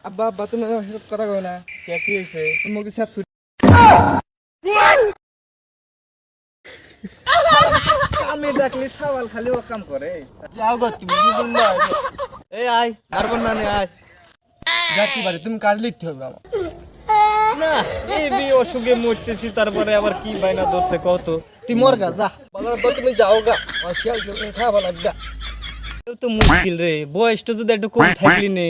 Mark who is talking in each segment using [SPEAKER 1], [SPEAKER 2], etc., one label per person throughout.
[SPEAKER 1] আব্বা আব্বা তুমি কথা কই না কি হয়েছে তোমাকে সব আমি দেখলি সওয়াল খালি ও কাম করে যাও গো তুমি বুঝুন না এই আয় মারবো না নে আয় যাতি পারে তুমি কাজ লিখতে হবে আমার না এই বি অসুখে মরতেছি তারপরে আবার কি বাইনা ধরছে কত তুই মর গা যা বাবা তুমি যাও গা শিয়াল শিয়াল খাওয়া লাগা তো মুশকিল রে বয়সটা যদি একটু কম থাকলি নে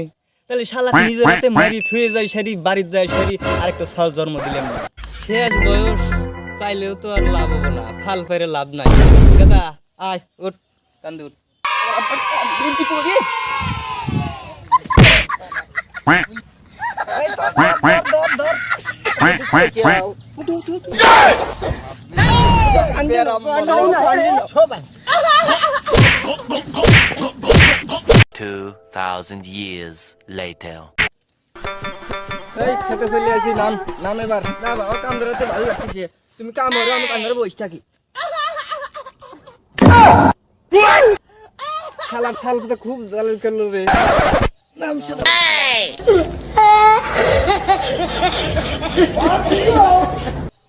[SPEAKER 1] তাহলে শালা নিজের হাতে মারি থুয়ে যায় সারি বাড়িতে যায় সারি আরেকটা ছাল জন্ম দিলাম না শেষ বয়স চাইলেও তো আর লাভ হবে না ফাল ফেরে লাভ নাই দাদা আয় উঠ কান্দে উঠ এই তো ধর সবাই
[SPEAKER 2] 2000 years later.
[SPEAKER 1] এই খেতে চলে আসি নাম এবার না বাবা কাম ধরাতে ভালো লাগছে তুমি কাম করো আমি কাম ধরে বসে থাকি শালার শাল তো খুব জ্বালাল করলো রে নাম শুধু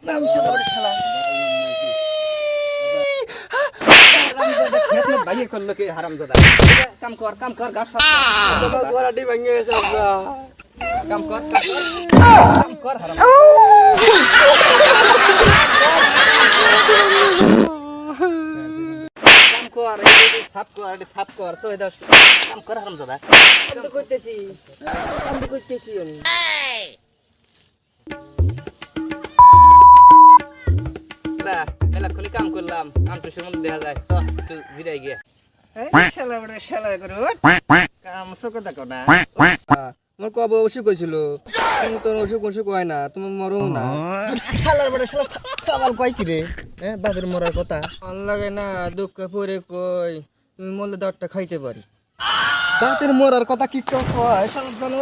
[SPEAKER 1] নাম শুধু শালা হারামজাদা খেত में भाई করলো কি হারামজাদা কাম কর গাছ সাফ কর গোরাটি ভাঙে গেছে আমরা কাম কর হারাম কাম কর এই সাফ কর তো এটা কাম কর হারামজাদা কাম তো করতেছি আমি দা মেলা খুনি কাম করলাম আন্টুসের মধ্যে দেখা যায় তো একটু জিরাই গিয়া শালা করে কাম সকে দেখো না মোর কবে অসুখ হয়েছিল তুমি তোর অসুখ হয় না তুমি মরো না শালার বড় শালা সওয়াল কয় কি রে হ্যাঁ বাপের মরার কথা ভাল লাগে না দুঃখ পরে কই তুমি মরলে দাঁতটা খাইতে পারি বাপের মরার কথা কি কয় শালা জানো